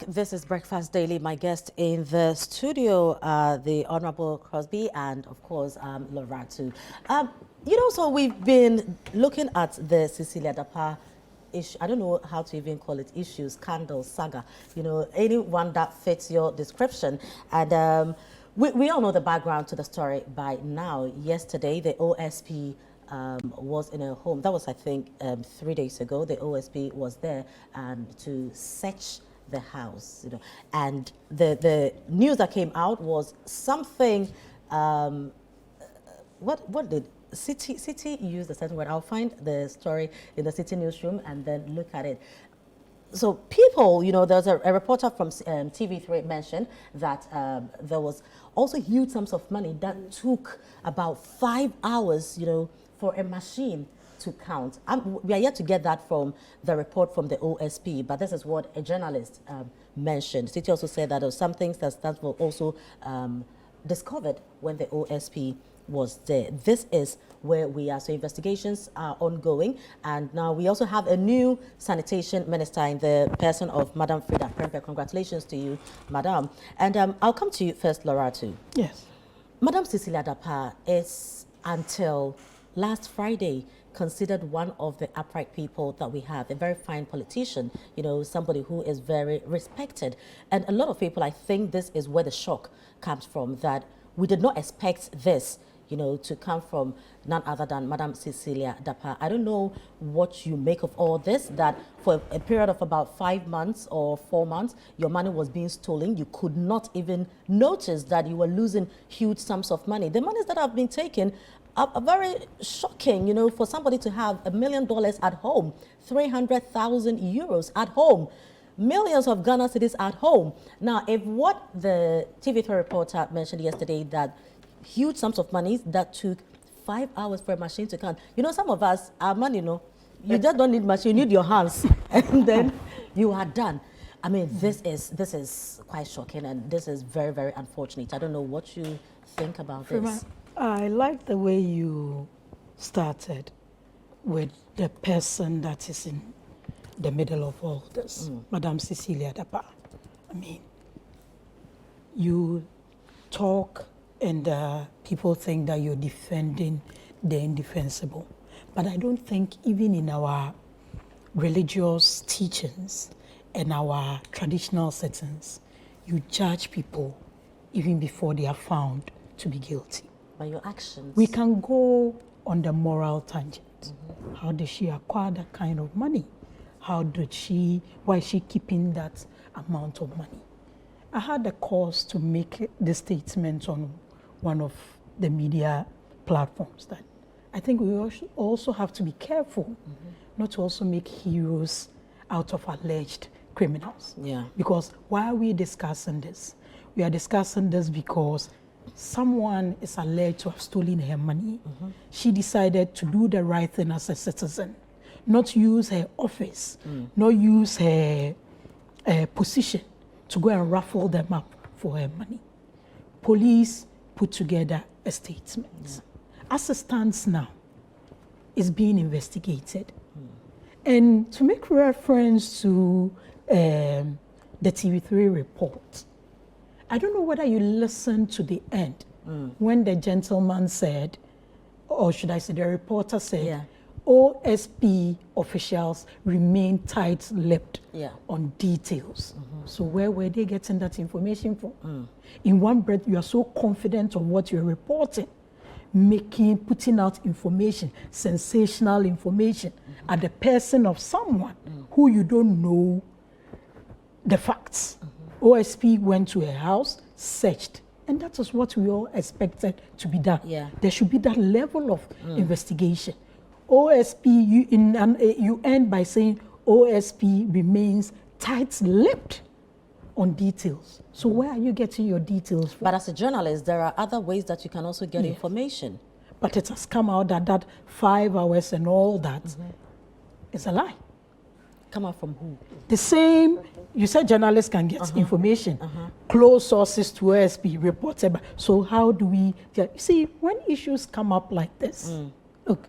This is Breakfast Daily. My guest in the studio, the Honorable Crosby, and of course, Loratu. So we've been looking at the Cecilia Dapaah issue. I don't know how to even call it issue, scandal, saga. Anyone that fits your description. And we all know the background to the story by now. Yesterday, the OSP was in a home. That was, I think, 3 days ago. The OSP was there to search the house, and the news that came out was something. What did Citi use the certain word? I'll find the story in the Citi newsroom and then look at it. So people, there's a reporter from TV3 mentioned that there was also huge sums of money that took about 5 hours, for a machine to count. We are yet to get that from the report from the OSP, but this is what a journalist mentioned. Citi also said that there were some things that were also discovered when the OSP was there. This is where we are. So investigations are ongoing, and now we also have a new sanitation minister in the person of Madam Frida Prempeh. Congratulations to you, Madam. And I'll come to you first, Loratu. Yes. Madam Cecilia Dapaah is, until last Friday, considered one of the upright people that we have, a very fine politician, somebody who is very respected. And a lot of people, I think this is where the shock comes from, that we did not expect this, to come from none other than Madam Cecilia Dapaah. I don't know what you make of all this, that for a period of about 5 months or 4 months, your money was being stolen. You could not even notice that you were losing huge sums of money. The monies that have been taken are very shocking, for somebody to have $1 million at home, 300,000 euros at home, millions of Ghana cedis at home. Now, if what the TV3 reporter mentioned yesterday, that huge sums of money that took 5 hours for a machine to count, some of us, our money, you just don't need machine, you need your hands, and then you are done. I mean, this is quite shocking, and this is very, very unfortunate. I don't know what you think about this. I like the way you started with the person that is in the middle of all this, Madam Cecilia Dapaah. I mean, you talk and people think that you're defending the indefensible. But I don't think even in our religious teachings and our traditional settings, you judge people even before they are found to be guilty. By your actions. We can go on the moral tangent. How did she acquire that kind of money? Why is she keeping that amount of money? I had the cause to make this statement on one of the media platforms that I think we also have to be careful not to also make heroes out of alleged criminals. Yeah. Because why are we discussing this? We are discussing this because someone is alleged to have stolen her money. She decided to do the right thing as a citizen, not use her office, not use her position to go and raffle them up for her money. Police put together a statement. Yeah. As it stands now, it's being investigated. And to make reference to the TV3 report, I don't know whether you listened to the end when the gentleman said, or should I say the reporter said, OSP officials remain tight-lipped on details. So where were they getting that information from? In one breath, you are so confident of what you're reporting, putting out information, sensational information at the person of someone who you don't know the facts. OSP went to a house, searched, and that is what we all expected to be done. Yeah. There should be that level of investigation. OSP, you end by saying OSP remains tight-lipped on details. So where are you getting your details from? But as a journalist, there are other ways that you can also get information. But it has come out that 5 hours and all that is a lie. Come out from who? The same, you said journalists can get information. Close sources to OSP reported. So how do we, see, when issues come up like this, look,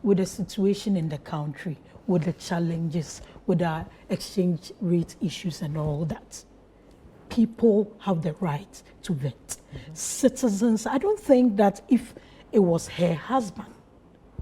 with the situation in the country, with the challenges, with the exchange rate issues and all that. People have the right to vet. Citizens, I don't think that if it was her husband,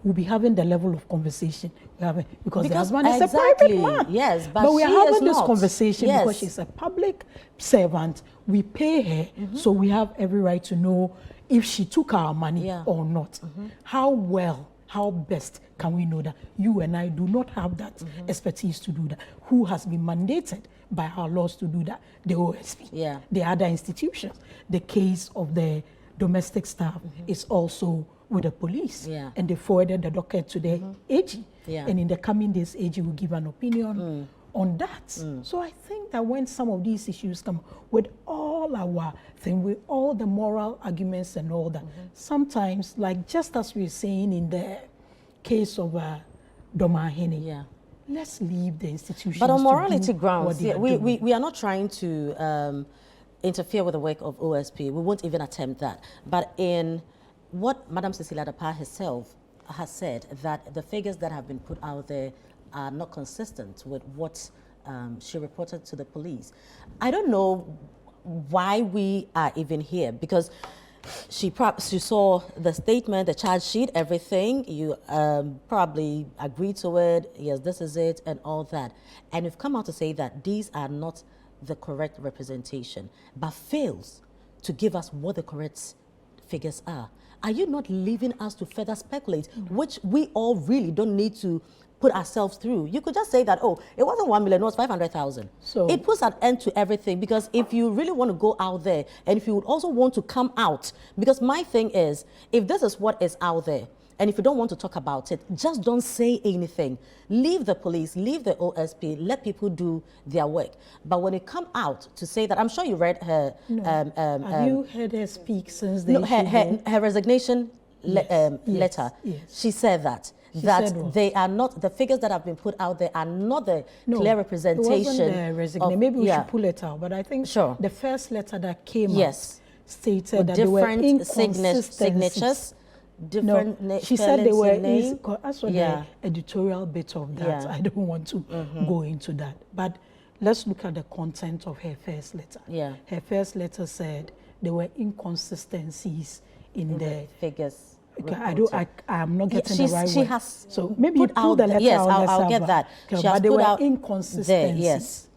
we'll be having the level of conversation we're having, because the husband is a private man. Yes, but we're she having is this not. conversation Yes. because she's a public servant. We pay her, so we have every right to know if she took our money or not. How well, how best can we know that? You and I do not have that expertise to do that. Who has been mandated by our laws to do that? The OSP, the other institutions. The case of the domestic staff is also with the police, and they forwarded the docket to the AG. And in the coming days, AG will give an opinion on that. So I think that when some of these issues come with all our thing, with all the moral arguments and all that, sometimes, like just as we were saying in the case of Domahene, let's leave the institutions. But on to morality do grounds, what we are not trying to interfere with the work of OSP. We won't even attempt that. But in what Madam Cecilia Dapaah herself has said, that the figures that have been put out there are not consistent with what she reported to the police. I don't know why we are even here, because she saw the statement, the charge sheet, everything. You probably agreed to it. Yes, this is it, and all that. And you've come out to say that these are not the correct representation, but fails to give us what the correct figures are. Are you not leaving us to further speculate, which we all really don't need to put ourselves through? You could just say that, oh, it wasn't 1 million, it was 500,000. So it puts an end to everything, because if you really want to go out there, and if you would also want to come out, because my thing is, if this is what is out there, and if you don't want to talk about it, just don't say anything. Leave the police, leave the OSP, let people do their work. But when it come out to say that, I'm sure you read her... have you heard her speak since the her resignation letter? She said that. They are not, the figures that have been put out there are not the clear representation. It wasn't the resignation. Maybe we should pull it out. But I think the first letter that came out stated that there were inconsistencies. She said they were, as for the editorial bit of that, I don't want to go into that. But let's look at the content of her first letter. Her first letter said there were inconsistencies in the figures. Okay, I'm not getting the right she word. has so maybe put out the letter. Yes, I'll get that. Okay, she has but there put were out inconsistencies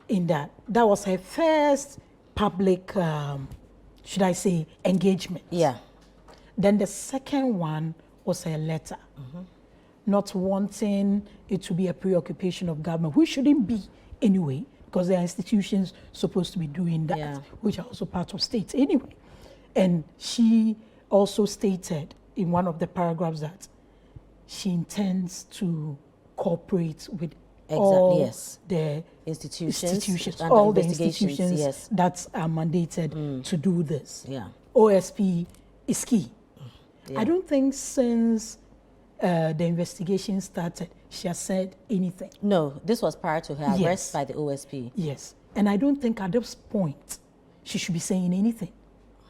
in that. That was her first public, should I say, engagement. Then the second one was her letter, not wanting it to be a preoccupation of government, which shouldn't be anyway, because there are institutions supposed to be doing that, which are also part of states anyway. And she also stated in one of the paragraphs that she intends to cooperate with all the institutions, all the institutions that are mandated to do this. OSP is key. I don't think since the investigation started, she has said anything. No, this was prior to her arrest by the OSP. And I don't think at this point she should be saying anything,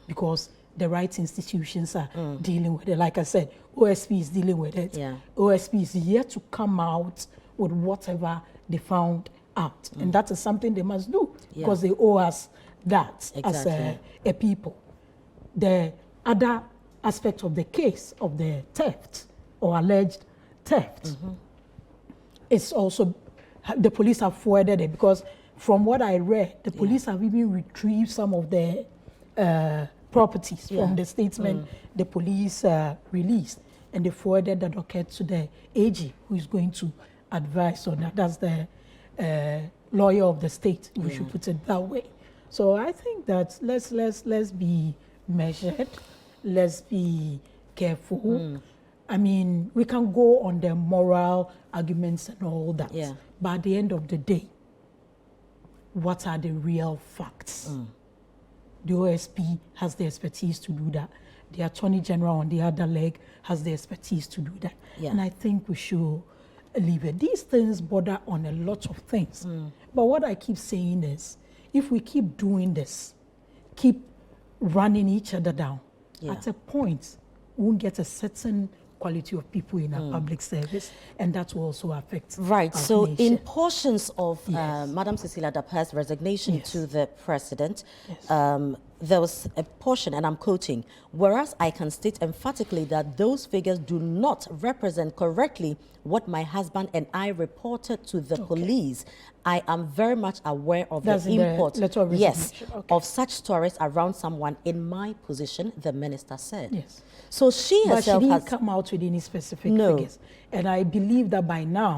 because the right institutions are dealing with it. Like I said, OSP is dealing with it. OSP is yet to come out with whatever they found out. And that is something they must do, because they owe us that as a people. The other aspect of the case of the theft or alleged theft is also, the police have forwarded it, because from what I read, the police have even retrieved some of the properties from the statement the police released, and they forwarded the docket to the AG, who is going to advise on that. That's the lawyer of the state. We should put it that way. So I think that let's be measured. Let's be careful. I mean, we can go on the moral arguments and all that, but at the end of the day, what are the real facts? The OSP has the expertise to do that. The Attorney General on the other leg has the expertise to do that. And I think we should leave it. These things border on a lot of things. But what I keep saying is, if we keep doing this, keep running each other down, at a point, we won't get a certain quality of people in our public service, and that will also affect Right. our So nation. in portions of Madam Cecilia Dapaah's resignation to the president, there was a portion, and I'm quoting, whereas I can state emphatically that those figures do not represent correctly what my husband and I reported to the police, I am very much aware of That's the in the import letter of resignation. of such stories around someone in my position, the minister said. Yes. So she But she herself didn't has come out with any specific No. figures. And I believe that by now,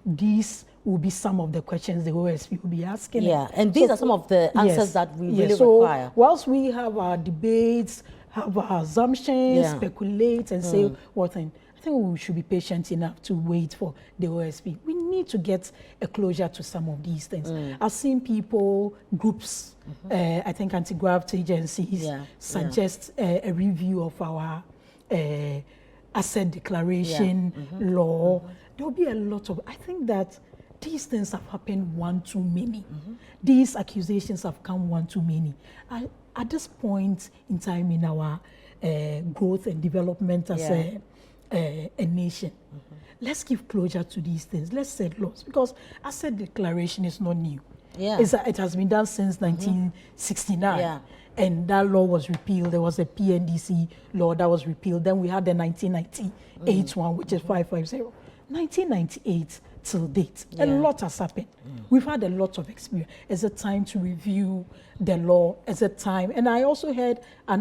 these will be some of the questions the OSP will be asking. and these are some of the answers that we really require. Whilst we have our debates, have our assumptions, speculate and say what thing, I think we should be patient enough to wait for the OSP. We need to get a closure to some of these things. I've seen people, groups, I think anti-graft agencies suggest a review of our asset declaration law. There will be a lot of, I think that these things have happened one too many. These accusations have come one too many. At this point in time in our growth and development as a nation, let's give closure to these things. Let's set laws, because asset declaration is not new. It has been done since 1969. And that law was repealed. There was a PNDC law that was repealed. Then we had the 1998 one, which is 550. 1998 till date, a lot has happened. We've had a lot of experience. It's a time to review the law. It's a time. And I also heard I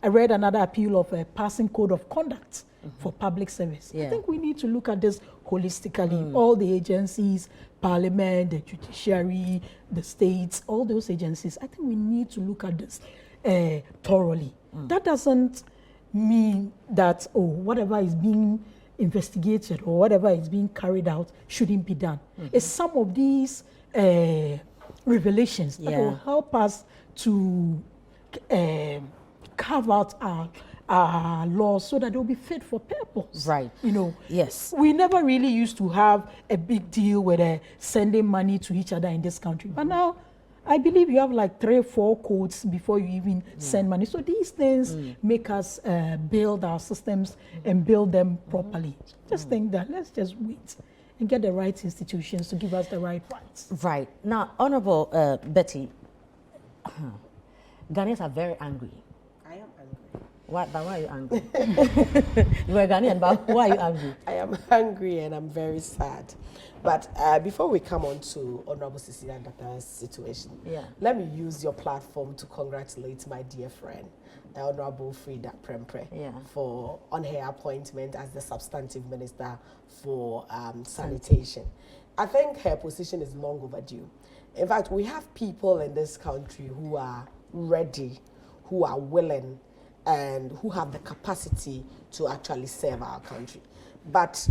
read another appeal of a passing code of conduct for public service. I think we need to look at this holistically. All the agencies, Parliament, the judiciary, the states, all those agencies, I think we need to look at this thoroughly. That doesn't mean that, whatever is being investigated or whatever is being carried out shouldn't be done. It's some of these revelations that will help us to carve out our laws so that they'll be fit for purpose. Right. We never really used to have a big deal with sending money to each other in this country. But now, I believe you have like 3 or 4 codes before you even send money. So these things make us build our systems and build them properly. Just think that let's just wait and get the right institutions to give us the right rights. Right. Now, Honorable Betty, Ghanaians are very angry. I am angry. Why are you angry? You are Ghanaian, but why are you angry? I am angry and I'm very sad. But before we come on to Honorable Cecilia Dapaah's situation, let me use your platform to congratulate my dear friend, Honorable Frida Prempeh, on her appointment as the substantive minister for sanitation. I think her position is long overdue. In fact, we have people in this country who are ready, who are willing, and who have the capacity to actually serve our country. But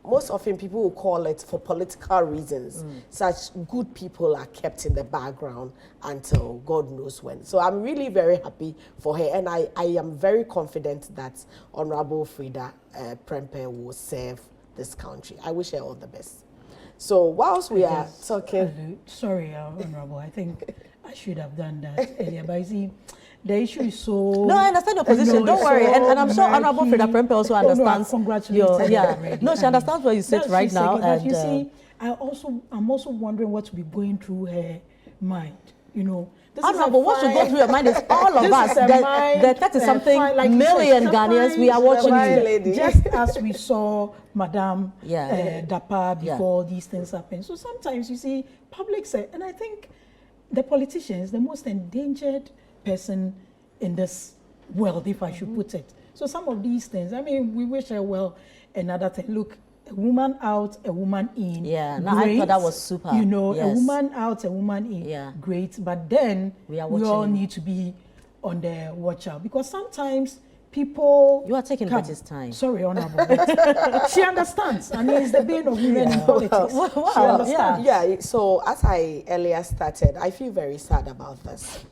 most often people will call it for political reasons. Such good people are kept in the background until God knows when. So I'm really very happy for her, and I am very confident that Honorable Frida Prempeh will serve this country. I wish her all the best. So whilst we are talking... Sorry, Honorable, I think I should have done that earlier, but you see, the issue is so... No, I understand your position. Don't worry. And I'm sure Honorable Frida Prempeh also understands. No, she understands where you sit right now. But you see, I'm also wondering what will be going through her mind. Honorable, what should go through your mind is all of us. The 30-something million Ghanaians, we are watching you. Just as we saw Madame Dapaah before these things happen. So sometimes you see public say, and I think the politicians, the most endangered person in this world, if I should put it. So some of these things, I mean, we wish her well. Another thing, look, a woman out, a woman in. No, I thought that was super. A woman out, a woman in. Great, but then we all need to be on the watch out, because sometimes people... You are taking Betty's time. Sorry, Honorable. She understands. I mean, it's the bane of women in politics. She understands. So as I earlier started, I feel very sad about this.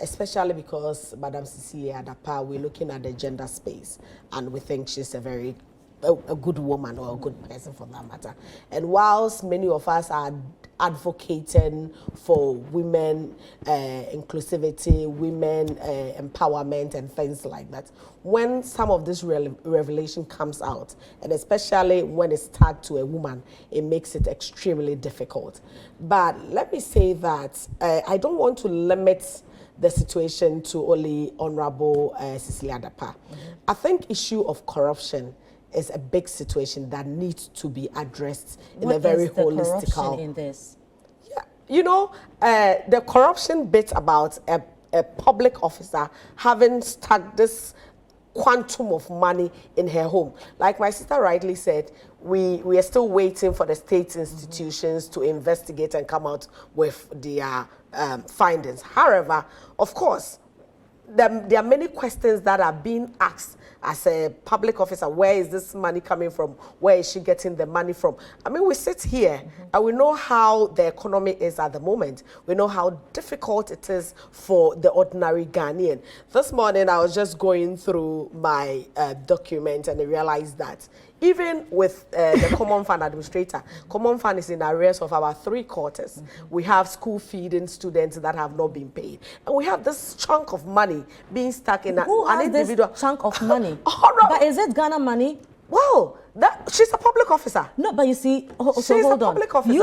Especially because Madam Cecilia Dapaah, we're looking at the gender space, and we think she's a very a good woman or a good person for that matter. And whilst many of us are advocating for women inclusivity, women empowerment and things like that, when some of this revelation comes out, and especially when it's tagged to a woman, it makes it extremely difficult. But let me say that I don't want to limit the situation to only Honorable Cecilia Dapaah. I think issue of corruption is a big situation that needs to be addressed in a very holistic. What is the corruption in this? Yeah, you know, the corruption bit about a public officer having stuck this quantum of money in her home. Like my sister rightly said, we are still waiting for the state institutions to investigate and come out with their findings. However, of course, there are many questions that are being asked as a public officer. Where is this money coming from? Where is she getting the money from? I mean, we sit here and we know how the economy is at the moment. We know how difficult it is for the ordinary Ghanaian. This morning, I was just going through my document and I realized that even with the Common Fund Administrator, Common Fund is in arrears of about 3 quarters. We have school feeding students that have not been paid. And we have this chunk of money being stuck in an individual. This chunk of money? But is it Ghana money? Well, she's a public officer. No, but you see, she's a public officer.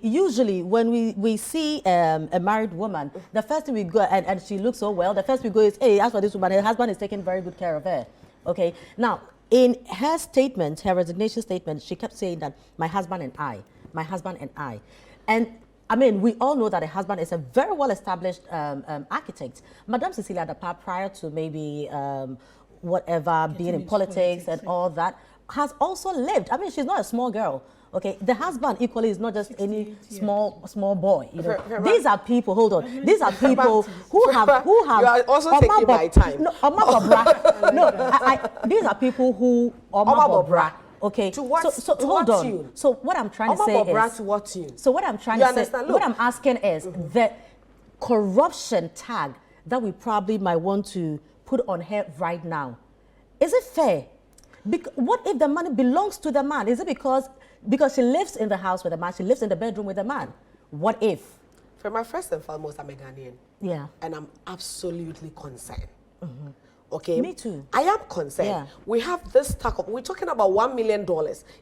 Usually when we see a married woman, the first thing we go, and she looks so well, the first we go is, hey, as for this woman, her husband is taking very good care of her. Okay, now, in her statement, her resignation statement, she kept saying that my husband and I. And I mean, we all know that her husband is a very well-established architect. Madame Cecilia Dapaah, prior to maybe being in politics and all that, has also lived. I mean, she's not a small girl. Okay, the husband equally is not just any small boy. You know, these are people. Hold on, these are people who have. You are also taking my time. No, these are people who Okay. To what? So hold on. Tune? So what I'm trying to say is. To what tune? So what I'm trying to say. What I'm asking is the corruption tag that we probably might want to put on her right now. Is it fair? What if the money belongs to the man? Is it because she lives in the house with the man, she lives in the bedroom with the man? What if? For my first and foremost, I'm a Ghanaian. Yeah. And I'm absolutely concerned. Okay. Me too. I am concerned. Yeah. We have this stack up. We're talking about $1 million.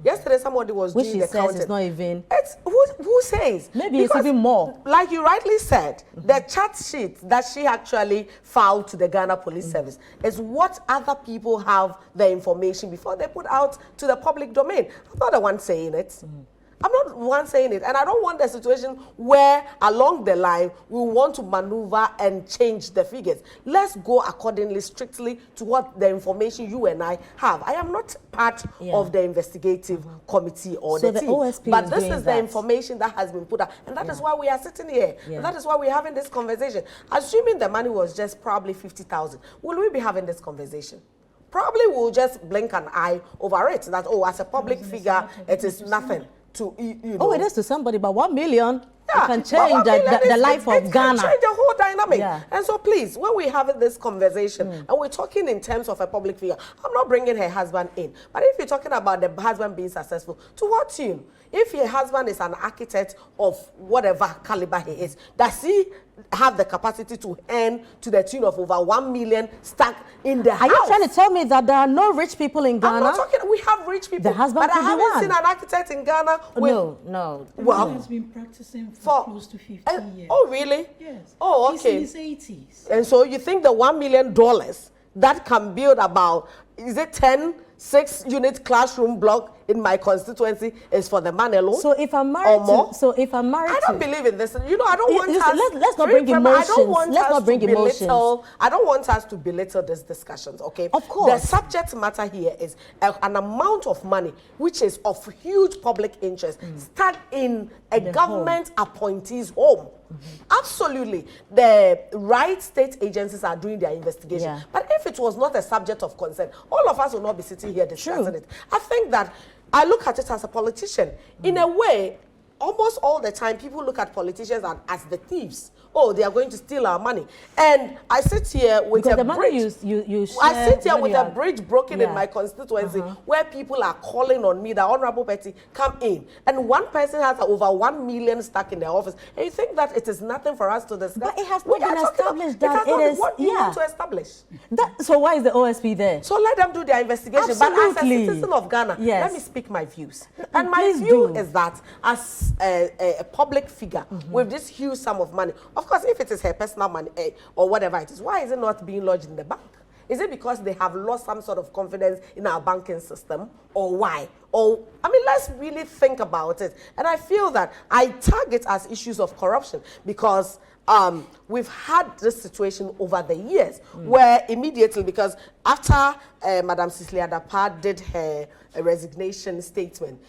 Yesterday, somebody was doing the counting. It's not even. It's who says? Maybe it's even more. Like you rightly said, the chat sheet that she actually filed to the Ghana Police Service is what other people have the information before they put out to the public domain. I'm not the one saying it. I'm not the one saying it. And I don't want a situation where along the line we want to maneuver and change the figures. Let's go accordingly, strictly to what the information you and I have. I am not part of the investigative committee or the team. OSP but this is the information that has been put out. And that is why we are sitting here. And that is why we're having this conversation. Assuming the money was just probably 50,000, will we be having this conversation? Probably we'll just blink an eye over it. That, as a public figure, it is nothing. It is to somebody, but 1 million can change the life of Ghana. It can change the whole dynamic. Yeah. And so please, when we're having this conversation and we're talking in terms of a public figure, I'm not bringing her husband in. But if you're talking about the husband being successful, to what tune? If your husband is an architect of whatever caliber he is, does he have the capacity to earn to the tune of over 1 million stuck in the house? Are you trying to tell me that there are no rich people in Ghana? I'm not talking, we have rich people. The husband but I haven't seen an architect in Ghana with... No. Well, has been practicing for close to 50 years. Oh, really? Yes. Oh, okay. He's in his 80s. And so you think the $1 million that can build about, is it 6-unit classroom block in my constituency is for the man alone? So if I'm married I don't believe in this. You know, I don't want us... Let's not bring emotions. Let's not bring emotions. I don't want us to belittle these discussions, okay? Of course. The subject matter here is an amount of money which is of huge public interest stuck in a government appointee's home. Absolutely. The right state agencies are doing their investigation. Yeah. But if it was not a subject of concern, all of us will not be sitting here discussing it. I think that I look at it as a politician. In a way, almost all the time, people look at politicians as the thieves. Oh, they are going to steal our money. And I sit here with because a the bridge. money you share, I sit here with a bridge broken in yeah. my constituency where people are calling on me, the Honorable Betty, come in. And one person has over 1 million stuck in their office. And you think that it is nothing for us to discuss? But it has not been established that it is. What do you want to establish? So why is the OSP there? So let them do their investigation. Absolutely. But as a citizen of Ghana, yes. let me speak my views. And my view is that as a public figure with this huge sum of money, of course, if it is her personal money or whatever it is, why is it not being lodged in the bank? Is it because they have lost some sort of confidence in our banking system, or why? Or, I mean, let's really think about it. And I feel that I tag it as issues of corruption because we've had this situation over the years where immediately, because after Madam Cecilia Dapaah did her resignation statement,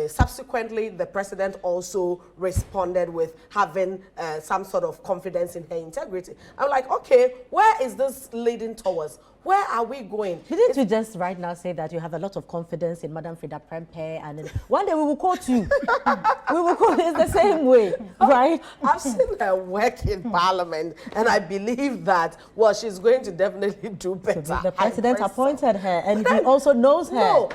subsequently, the president also responded with having some sort of confidence in her integrity. I'm like, okay, where is this leading towards? Where are we going? Didn't you just right now say that you have a lot of confidence in Madam Frida Prempeh, and then one day we will quote you? We will quote it the same way, right? I've seen her work in Parliament, and I believe that, well, she's going to definitely do better. So the president appointed her, and he also knows her. No.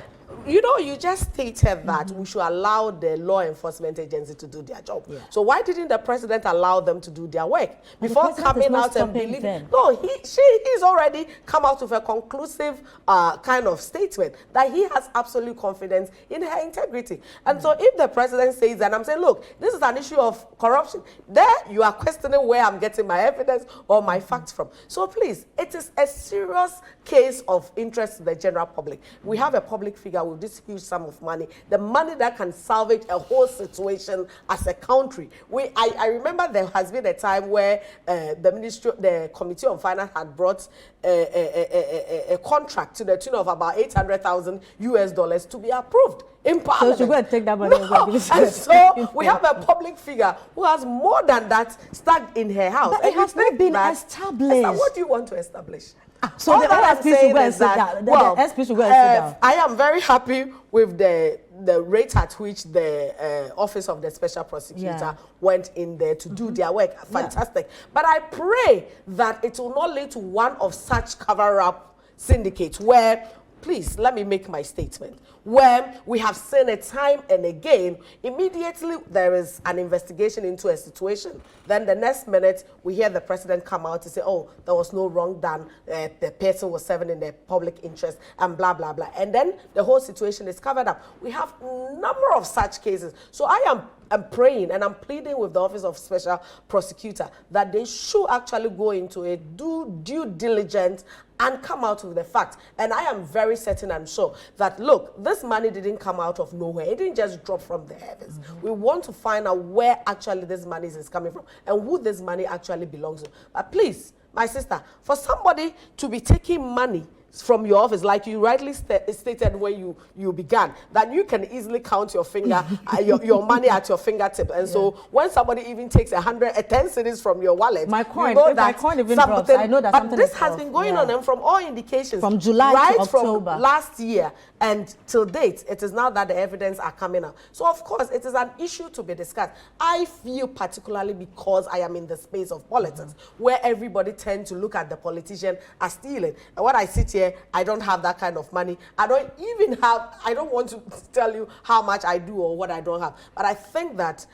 You know, you just stated that we should allow the law enforcement agency to do their job. Yeah. So why didn't the president allow them to do their work before coming out and believing? No, he's already come out with a conclusive kind of statement that he has absolute confidence in her integrity. And so if the president says that, I'm saying, look, this is an issue of corruption. There you are questioning where I'm getting my evidence or my facts from. So please, it is a serious case of interest to the general public. We have a public figure with this huge sum of money, the money that can salvage a whole situation as a country. I remember there has been a time where the Committee on Finance had brought a contract to the tune of about $800,000 to be approved in Parliament. So she go and take that money. No. And so we have a public figure who has more than that stuck in her house. But it has not been established. What do you want to establish? So the SP should go and sit down. The SP should go and sit down. I am very happy with the rate at which the Office of the Special Prosecutor went in there to do their work. Fantastic. But I pray that it will not lead to one of such cover-up syndicates where, please, let me make my statement, where we have seen it time and again, immediately there is an investigation into a situation. Then the next minute, we hear the president come out to say, oh, there was no wrong done, the person was serving in the public interest, and blah, blah, blah. And then the whole situation is covered up. We have a number of such cases. So I'm praying and I'm pleading with the Office of Special Prosecutor that they should actually go into a due diligence and come out with the facts. And I am very certain and sure that, look, this money didn't come out of nowhere. It didn't just drop from the heavens. We want to find out where actually this money is coming from and who this money actually belongs to. But please, my sister, for somebody to be taking money from your office, like you rightly stated when you began, that you can easily count your finger, your money at your fingertip. And so when somebody even takes 10 cedis from your wallet, my coin, you know my coin even drops, I know that but something this is has off. been going on, and from all indications, from July right to October, from last year and till date, it is now that the evidence are coming out. So of course, it is an issue to be discussed. I feel particularly because I am in the space of politics, where everybody tends to look at the politician as stealing. And when I sit here, I don't have that kind of money. I don't want to tell you how much I do or what I don't have. But I think that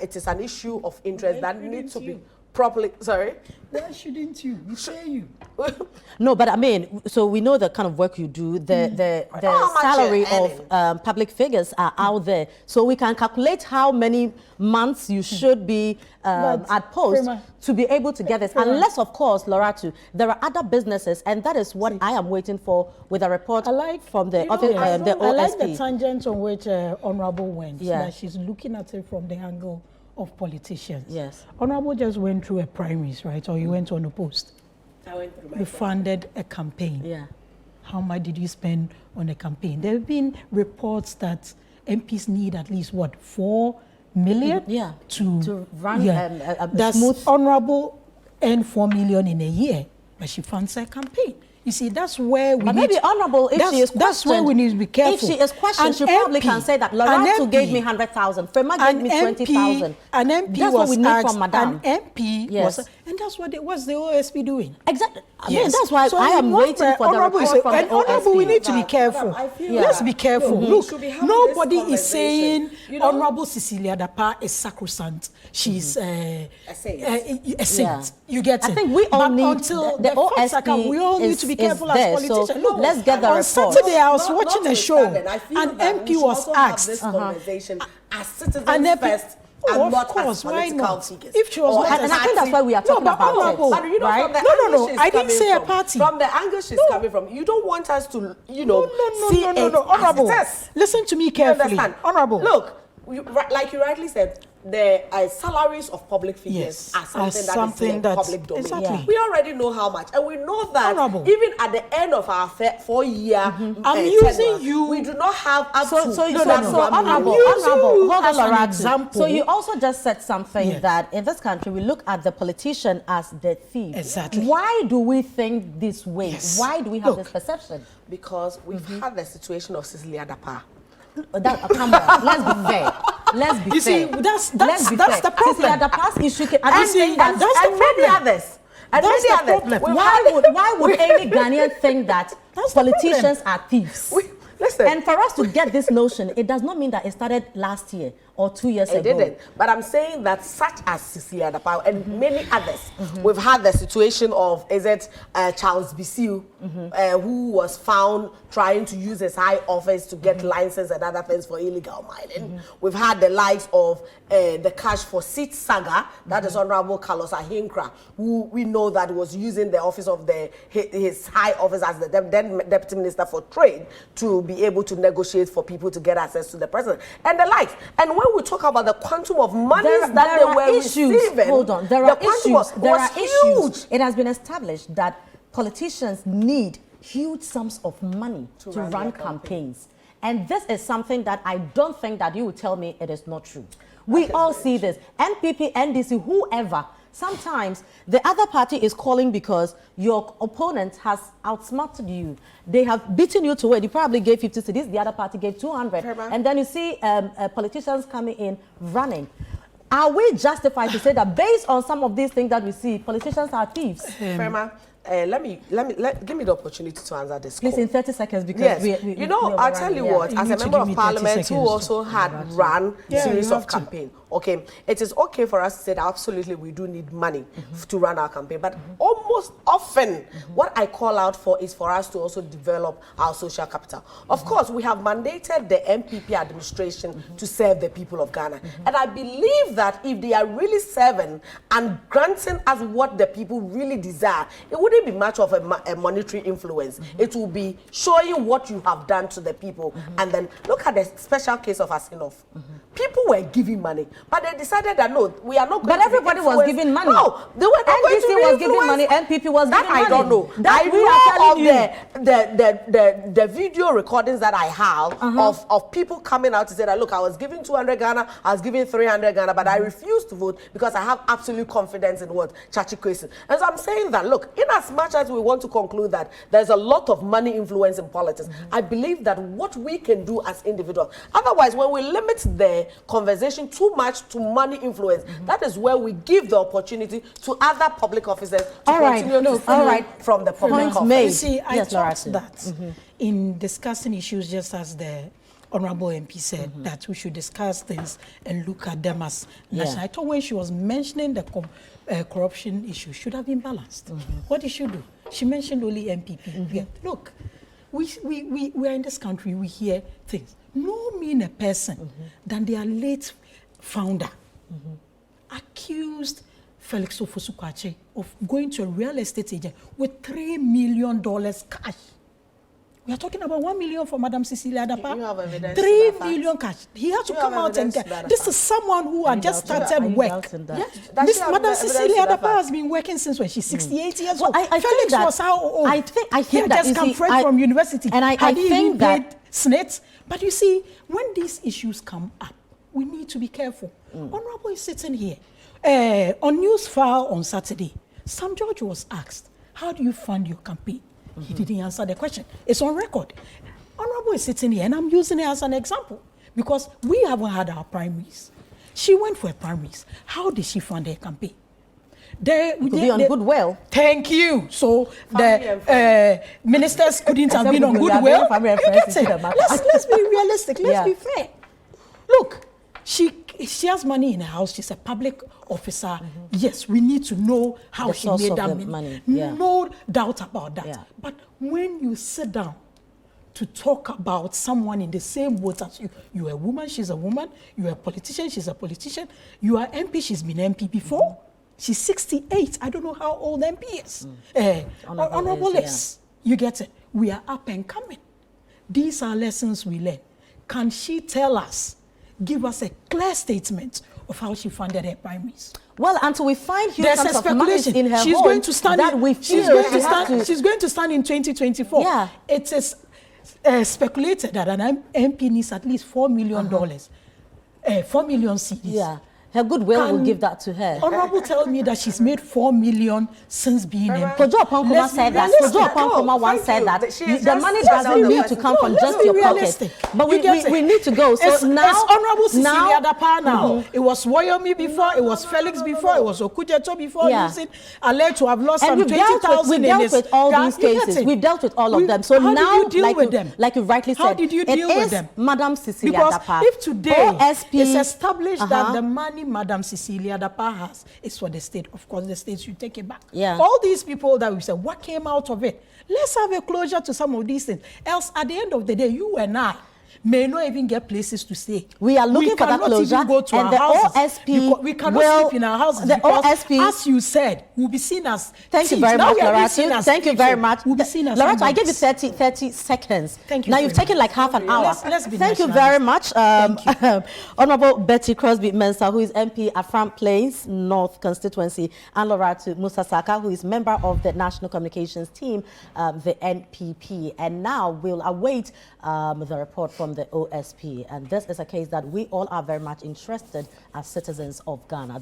it is an issue of interest that needs to be properly, sorry? Why shouldn't you? We say you. No, but I mean, so we know the kind of work you do. The salary of public figures are out there. So we can calculate how many months you should be at post to be able to get this. Unless, of course, Loratu, there are other businesses, and that is what I am waiting for with a report from the office, the OSP. I like the tangent on which Honorable went. Yeah. That she's looking at it from the angle of politicians. Yes. Honorable just went through a primaries, right? Or you went on a post. I went through my You funded a campaign. Yeah. How much did you spend on a campaign? There have been reports that MPs need at least, what, 4 million? Yeah. To run a Does smooth... Honorable earn 4 million in a year? But she funds her campaign. You see, that's where we but need. Maybe honorable, if she is questioned, that's where we need to be careful. If she is questioned, she probably can say that Lorenzo gave me 100,000, Fema gave me 20,000. An MP that's was what we need asked, from Madam. An MP was, and that's what what's the OSP doing? Exactly. Yes. That's why I am waiting for the report from the OSP. Honorable, we need to be careful. Let's be careful. Look, nobody is saying Honorable Cecilia Dapaah is sacrosanct. She's a saint. You get it? I think we all need until the OSP. We all need to be careful as politicians. So look, let's get the report. On Saturday, I was watching a show. An MP was asked. This conversation as citizens first. Of course, why not? If she was not, and I think that's why we are talking about it. But you know, right? No. I didn't say a party. From the angle she's coming from, you don't want us to, see it. Honorable, listen to me carefully. Honorable, look, like you rightly said, the salaries of public figures are something that is public domain. Exactly. We already know how much, and we know that even at the end of our 4-year I'm using you. We do not have up so honorable, hold on, for example. So you also just said something that in this country we look at the politician as the thief. Exactly. Why do we think this way? Why do we have this perception? Because we've had the situation of Cecilia Dapaah. Come on, let's be fair. Let's be you fair. See, that's the problem. Cecilia Dapaah's issue. And many others. And that's many the others. problem. Why would any Ghanaian think that politicians are thieves? Listen. And for us to get this notion, it does not mean that it started last year or 2 years ago. It didn't. But I'm saying that such as Cecilia Dapaah and many others, we've had the situation of, Charles Bisiu, who was found trying to use his high office to get license and other things for illegal mining. We've had the likes of the cash for Citi saga, that is Honorable Carlos Ahinkra, who we know that was using the office of his high office as the then Deputy Minister for Trade to be able to negotiate for people to get access to the president and the likes. And when we talk about the quantum of money that they were receiving, hold on, there are issues. It has been established that politicians need huge sums of money to run campaigns. And this is something that I don't think that you will tell me it is not true. We all see this. NPP, NDC, whoever. Sometimes the other party is calling because your opponent has outsmarted you. They have beaten you to it. You probably gave 50 cedis, the other party gave 200. And then you see politicians coming in running. Are we justified to say that based on some of these things that we see, politicians are thieves? Give me the opportunity to answer this. Please, in 30 seconds, because I'll tell you what, as a member of parliament who also had run series of campaign, okay, it is okay for us to say that absolutely we do need money to run our campaign, but almost often what I call out for is for us to also develop our social capital. Of course, we have mandated the MPP administration to serve the people of Ghana, and I believe that if they are really serving and granting us what the people really desire, it wouldn't be much of a monetary influence. It will be showing what you have done to the people. And then look at the special case of Asinov. People were giving money, but they decided that no, we are not going to. But everybody was giving money. No, they were not going to be was giving money, NPP was giving money. I don't know. That I know of the video recordings that I have of people coming out to say that, look, I was giving 200 Ghana, I was giving 300 Ghana, but I refused to vote because I have absolute confidence in what Chachi Kwesi. And so I'm saying that, look, in as much as we want to conclude that there's a lot of money influence in politics, I believe that what we can do as individuals, otherwise when we limit the conversation too much to money influence, that is where we give the opportunity to other public officers to continue to steal from the public office. You see, I thought that in discussing issues, just as the Honorable MP said, that we should discuss things and look at them as national. I thought when she was mentioning the corruption issue, should have been balanced. What did she do? She mentioned only MPP. Look, we are in this country, we hear things. No mean a person than their late founder accused Felix Ofosu-Kwakye of going to a real estate agent with $3 million cash. We are talking about 1 million for Madam Cecilia Dapaah. 3 million cash. He had to come out and get. This is someone who had just started work. Madam Cecilia Dapaah has been working since when she's 68 years old. Felix was how old? I think he had just come fresh from university. And I think that SNIT. But you see, when these issues come up, we need to be careful. Honorable is sitting here. On News File on Saturday, Sam George was asked, how do you fund your campaign? He didn't answer the question. It's on record. Honorable is sitting here, and I'm using it as an example because we haven't had our primaries. She went for a primaries. How did she fund her campaign? Could be on goodwill. Thank you. So the ministers couldn't have been on goodwill. You get it. Let's be realistic. Let's be fair. Look, she has money in her house. She's a public officer. Yes, we need to know how she made that money. No doubt about that. But when you sit down to talk about someone in the same boat as you, you're a woman, she's a woman. You're a politician, she's a politician. You are MP, she's been MP before. She's 68. I don't know how old MP is. Honorable is. You get it? We are up and coming. These are lessons we learn. Can she tell us, give us a clear statement of how she funded her primaries? Well, until we find huge sums of money in her she's home, going to stand that we she's going to stand in 2024. Yeah. It is speculated that an MP needs at least $4 million, 4 million cedis. Yeah. Her goodwill will give that to her. Honorable tell me that she's made 4 million since being MP. Kojo Oponkoma said that. Kojo Oponkoma once said that. The money doesn't need to come from just your pocket. But we need to go. So now, it's Honorable Cecilia Dapaah now. It was Woyomi before, it was Felix before, it was Okujeto before, using alleged to have lost some 20,000 in dealt with all these cases. We've dealt with all of them. So now, like you rightly said, how did you deal with them? Madam Cecilia Dapaah. If today it's established that the money Madam Cecilia Dapaah has is for the state, of course the state should take it back. All these people that we said, what came out of it? Let's have a closure to some of these things. Else, at the end of the day, you and I may not even get places to stay. We are looking for that closure, even go to and our the houses OSP we cannot sleep in our houses because, as you said, we'll be seen as Thank you very much, Loretta. Thank you very much. We'll be seen as Loretta, I gave you 30 seconds. Thank you. Now you've taken like half an hour. Let's be Thank you very much. Honorable Betty Crosby Mensah, who is MP Afram Plains North Constituency, and Loretta Musa Saka, who is member of the National Communications Team, the NPP. And now we'll await the report from the OSP. And this is a case that we all are very much interested as citizens of Ghana.